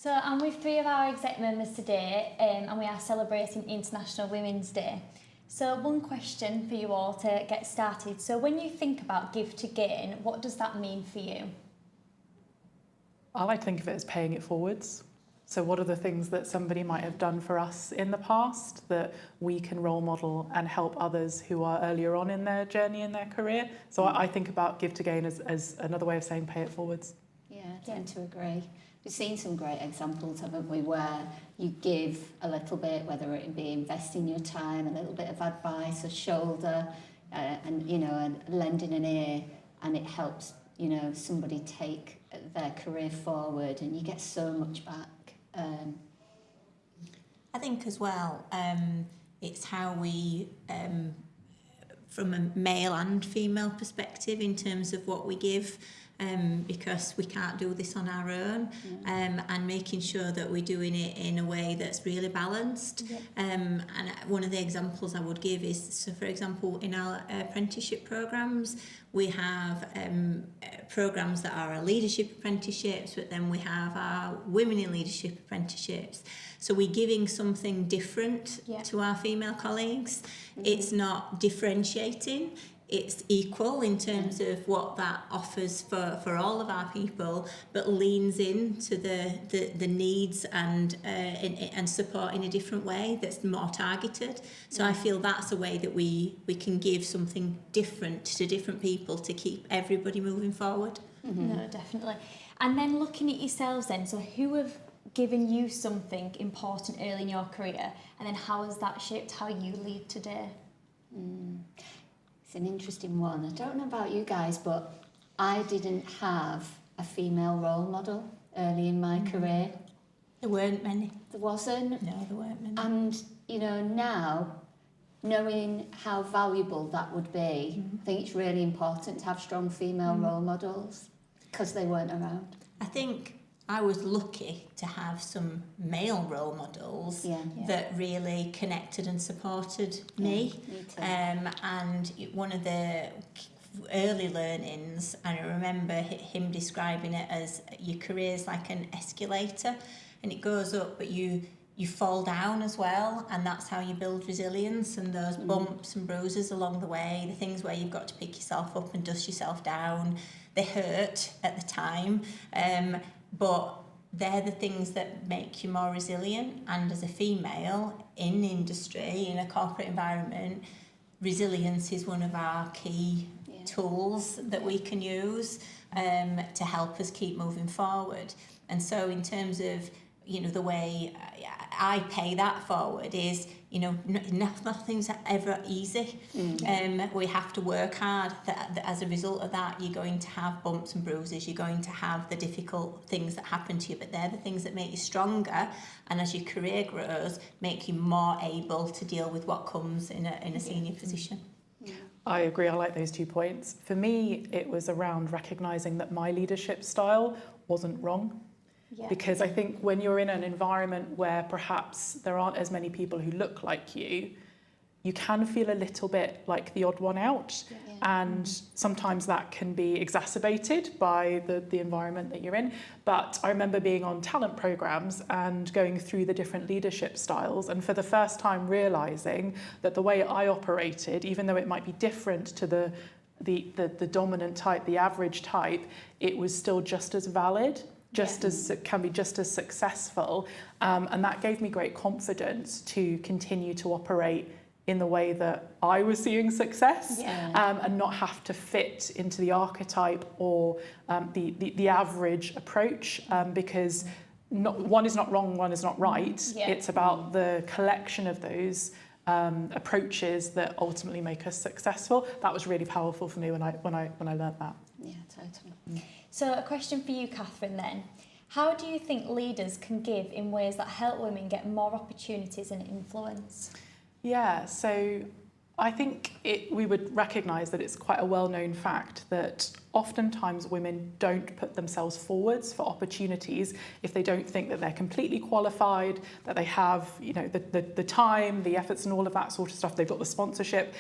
So I'm with 3 of our exec members today, and we are celebrating International Women's Day. So one question for you all to get started. So when you think about give to gain, what does that mean for you? I like to think of it as paying it forwards. So what are the things that somebody might have done for us in the past that we can role model and help others who are earlier on in their journey, in their career? So I think about give to gain as another way of saying pay it forwards. Yeah, I tend to agree. We've seen some great examples, haven't we, where you give a little bit, whether it be investing your time, a little bit of advice, a shoulder, and, you know, and lending an ear, and it helps, you know, somebody take their career forward, and you get so much back. I think as well, it's how we, from a male and female perspective, in terms of what we give, because we can't do this on our own, and making sure that we're doing it in a way that's really balanced. And one of the examples I would give is, so for example, in our apprenticeship programs, we have programs that are our leadership apprenticeships, but then we have our women in leadership apprenticeships. So we're giving something different to our female colleagues. It's not differentiating. It's equal in terms of what that offers for all of our people, but leans into the needs and support in a different way that's more targeted. So I feel that's a way that we can give something different to different people to keep everybody moving forward. No, definitely. And then looking at yourselves then, so who have given you something important early in your career, and then how has that shaped how you lead today? It's an interesting one. I don't know about you guys, but I didn't have a female role model early in my career. There weren't many. There wasn't. No, there weren't many. And, you know, now, knowing how valuable that would be, I think it's really important to have strong female role models, because they weren't around. I think I was lucky to have some male role models that really connected and supported me. Me too. And one of the early learnings, and I remember him describing it as your career's like an escalator, and it goes up, but you fall down as well, and that's how you build resilience. And those bumps and bruises along the way, the things where you've got to pick yourself up and dust yourself down, they hurt at the time, but they're the things that make you more resilient. And as a female in industry, in a corporate environment, resilience is one of our key tools that we can use to help us keep moving forward. And so in terms of, you know, the way I pay that forward is, you know, nothing's ever easy. We have to work hard. That as a result of that, you're going to have bumps and bruises. You're going to have the difficult things that happen to you, but they're the things that make you stronger. And as your career grows, make you more able to deal with what comes in a senior position. I agree. I like those 2 points. For me, it was around recognising that my leadership style wasn't wrong. Because I think when you're in an environment where perhaps there aren't as many people who look like you, you can feel a little bit like the odd one out. And sometimes that can be exacerbated by the environment that you're in. But I remember being on talent programs and going through the different leadership styles, and for the first time realising that the way I operated, even though it might be different to the dominant type, the average type, it was still just as valid. Can be just as successful, and that gave me great confidence to continue to operate in the way that I was seeing success, and not have to fit into the archetype or the average approach, because one is not wrong, one is not right. It's about the collection of those approaches that ultimately make us successful. That was really powerful for me when I learned that. Yeah, totally. So a question for you, Catherine, then. How do you think leaders can give in ways that help women get more opportunities and influence? Yeah, so I think we would recognise that it's quite a well-known fact that oftentimes women don't put themselves forwards for opportunities if they don't think that they're completely qualified, that they have, you know, the time, the efforts and all of that sort of stuff. They've got the sponsorship.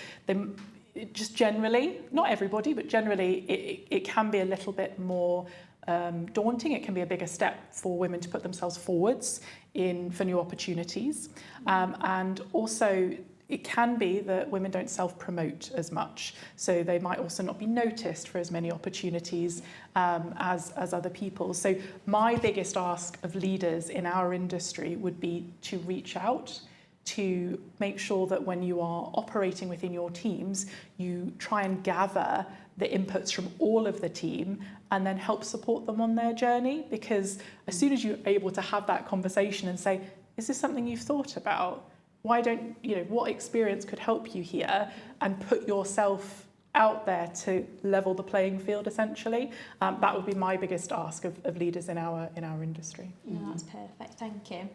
Just generally, not everybody, but generally it can be a little bit more daunting. It can be a bigger step for women to put themselves forwards for new opportunities. And also, it can be that women don't self-promote as much, so they might also not be noticed for as many opportunities as other people. So my biggest ask of leaders in our industry would be to reach out, to make sure that when you are operating within your teams, you try and gather the inputs from all of the team and then help support them on their journey. Because as soon as you're able to have that conversation and say, is this something you've thought about? Why don't, what experience could help you here? And put yourself out there to level the playing field, essentially. That would be my biggest ask of leaders in our industry. No, that's perfect, thank you.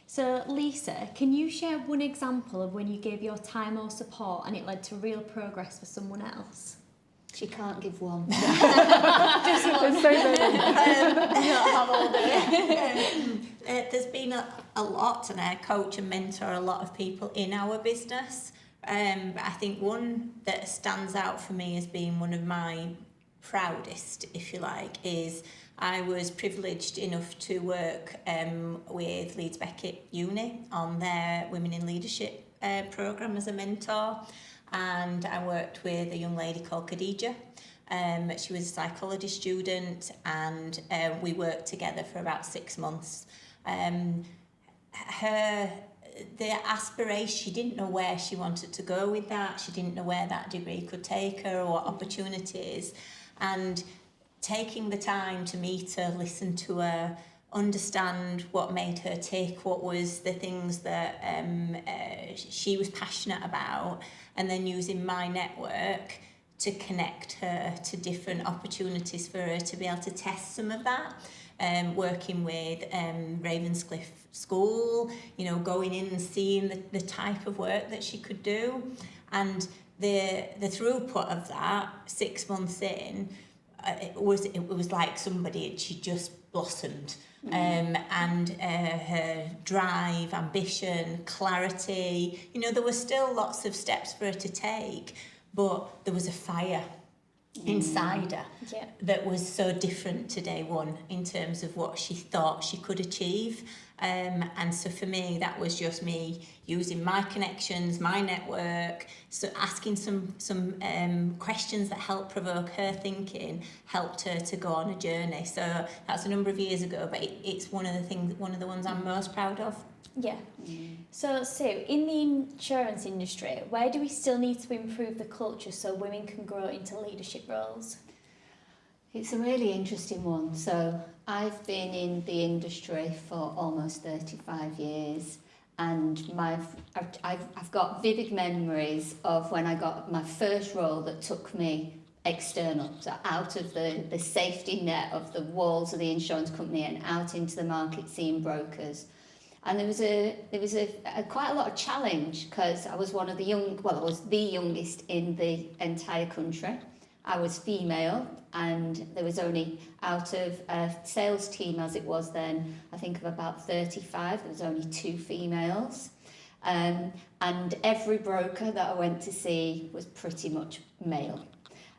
So Lisa, can you share one example of when you gave your time or support and it led to real progress for someone else? She can't give one. Just one. There's so many. Not have all of it. There's been a lot, and I coach and mentor a lot of people in our business. But I think one that stands out for me as being one of my proudest, if you like, is I was privileged enough to work with Leeds Beckett Uni on their Women in Leadership programme as a mentor. And I worked with a young lady called Khadija. She was a psychology student, and we worked together for about 6 months. The aspiration, she didn't know where she wanted to go with that. She didn't know where that degree could take her or what opportunities. And taking the time to meet her, listen to her, understand what made her tick, what was the things that she was passionate about, and then using my network to connect her to different opportunities for her to be able to test some of that. Working with Ravenscliffe School, going in and seeing the type of work that she could do. And the throughput of that 6 months in, it was like she just blossomed. And her drive, ambition, clarity, there were still lots of steps for her to take, but there was a fire inside her that was so different to day one in terms of what she thought she could achieve. And so for me, that was just me using my connections, my network, so asking some questions that helped provoke her thinking, helped her to go on a journey. So that's a number of years ago, but it's one of the ones I'm most proud of. Yeah. So Sue, in the insurance industry, where do we still need to improve the culture so women can grow into leadership roles? It's a really interesting one. So I've been in the industry for almost 35 years, and I've got vivid memories of when I got my first role that took me external, so out of the safety net of the walls of the insurance company and out into the market seeing brokers. And there was a quite a lot of challenge because I was I was the youngest in the entire country. I was female, and there was only, out of a sales team as it was then, I think of about 35, there was only 2 females. And every broker that I went to see was pretty much male.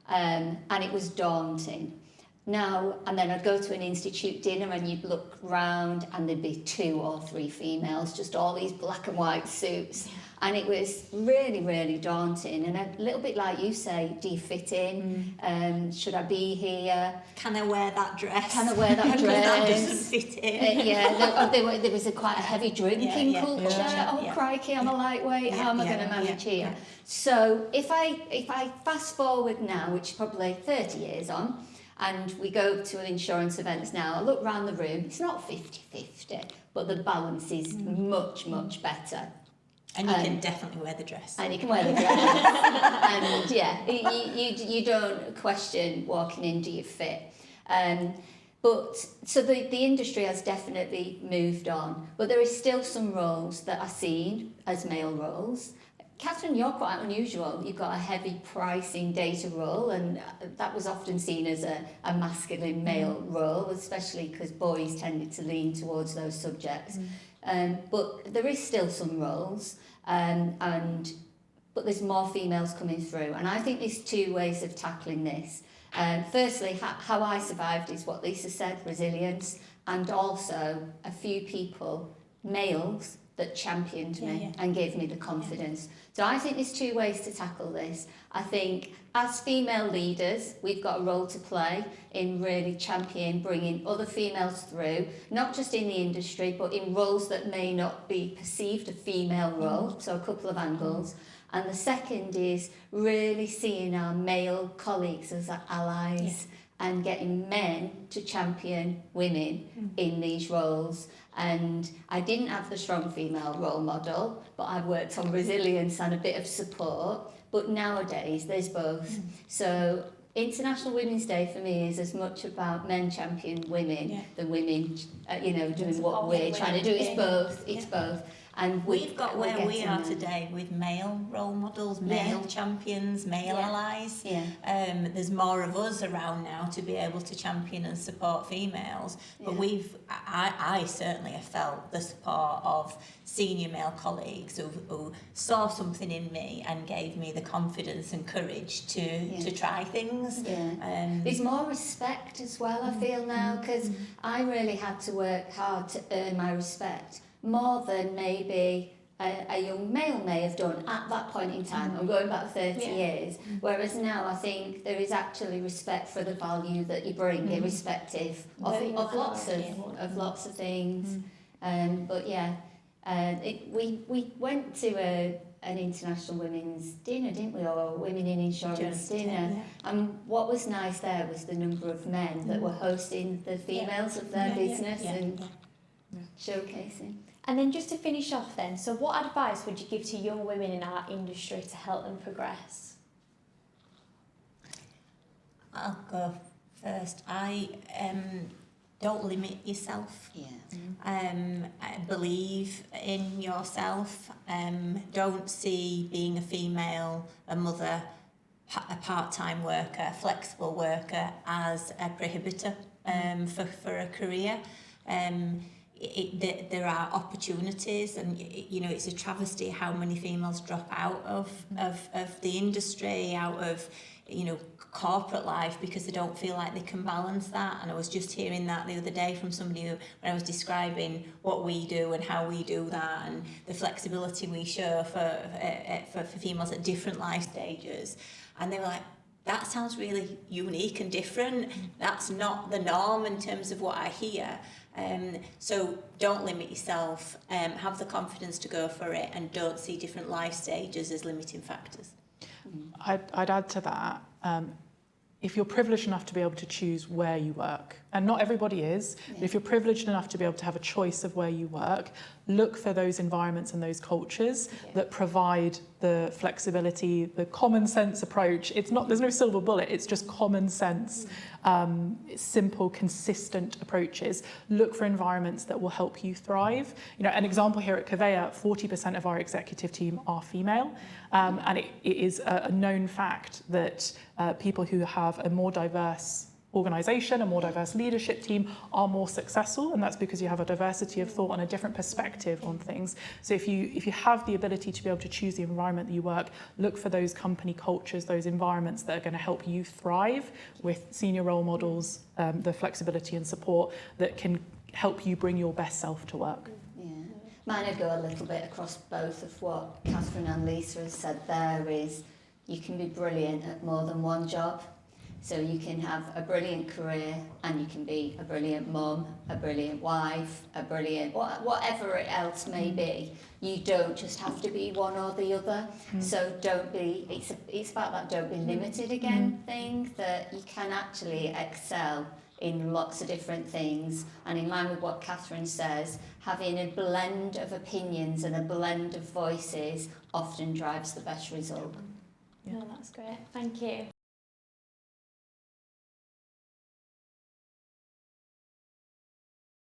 And it was daunting. Now, and then I'd go to an institute dinner and you'd look round and there'd be 2 or 3 females, just all these black and white suits. And it was really, really daunting. And a little bit like you say, do you fit in? Should I be here? Can I wear that dress? Can I wear that dress? That doesn't fit in. There was quite a heavy drinking culture. Yeah. Crikey, I'm a lightweight. How am I going to manage here? Yeah. So if I fast forward now, which is probably 30 years on, and we go to insurance events now, I look around the room, it's not 50-50, but the balance is much, much better. And you can definitely wear the dress. And you can wear the dress. And you don't question walking in, do you fit? But so the industry has definitely moved on, but there is still some roles that are seen as male roles. Catherine, you're quite unusual. You've got a heavy pricing data role, and that was often seen as a masculine male role, especially because boys tended to lean towards those subjects. But there is still some roles, but there's more females coming through. And I think there's 2 ways of tackling this. Firstly, how I survived is what Lisa said, resilience, and also a few people, males, that championed me and gave me the confidence. So I think there's two ways to tackle this. I think as female leaders, we've got a role to play in really bringing other females through, not just in the industry, but in roles that may not be perceived a female role, so a couple of angles. And the second is really seeing our male colleagues as allies and getting men to champion women in these roles. And I didn't have the strong female role model, but I worked on resilience and a bit of support. But nowadays, there's both. So International Women's Day for me is as much about men champion women than women, doing what we're trying to do. It's both. It's both. And we've got where we are today with male role models, male champions, male allies. There's more of us around now to be able to champion and support females. But I certainly have felt the support of senior male colleagues who saw something in me and gave me the confidence and courage to try things. There's more respect as well, I feel now, because I really had to work hard to earn my respect, more than maybe a young male may have done at that point in time. I'm going back 30 years. Whereas now I think there is actually respect for the value that you bring, irrespective of lots of things. We went to an international women's dinner, didn't we, or women in insurance dinner. And what was nice there was the number of men that were hosting the females of their business and showcasing. And then just to finish off then, so what advice would you give to young women in our industry to help them progress? I'll go first. Don't limit yourself. Believe in yourself. Don't see being a female, a mother, a part-time worker, a flexible worker as a prohibitor for a career. There are opportunities, and it's a travesty how many females drop out of the industry, out of corporate life, because they don't feel like they can balance that. And I was just hearing that the other day from somebody when I was describing what we do and how we do that, and the flexibility we show for females at different life stages, and they were like, that sounds really unique and different. That's not the norm in terms of what I hear. So don't limit yourself, have the confidence to go for it, and don't see different life stages as limiting factors. I'd add to that, if you're privileged enough to be able to choose where you work, and not everybody is, but if you're privileged enough to be able to have a choice of where you work, look for those environments and those cultures that provide the flexibility, the common sense approach. There's no silver bullet, it's just common sense, simple, consistent approaches. Look for environments that will help you thrive. An example here at Coffey, 40% of our executive team are female, and it is a known fact that people who have a more diverse organisation, a more diverse leadership team are more successful, and that's because you have a diversity of thought and a different perspective on things. So if you have the ability to be able to choose the environment that you work, look for those company cultures, those environments that are going to help you thrive, with senior role models, the flexibility and support that can help you bring your best self to work. Mine would go a little bit across both of what Catherine and Lisa has said there. Is you can be brilliant at more than one job. So you can have a brilliant career, and you can be a brilliant mum, a brilliant wife, a brilliant whatever else may be. You don't just have to be one or the other. So don't be. It's about that don't be limited again thing, that you can actually excel in lots of different things. And in line with what Catherine says, having a blend of opinions and a blend of voices often drives the best result. No, that's great. Thank you.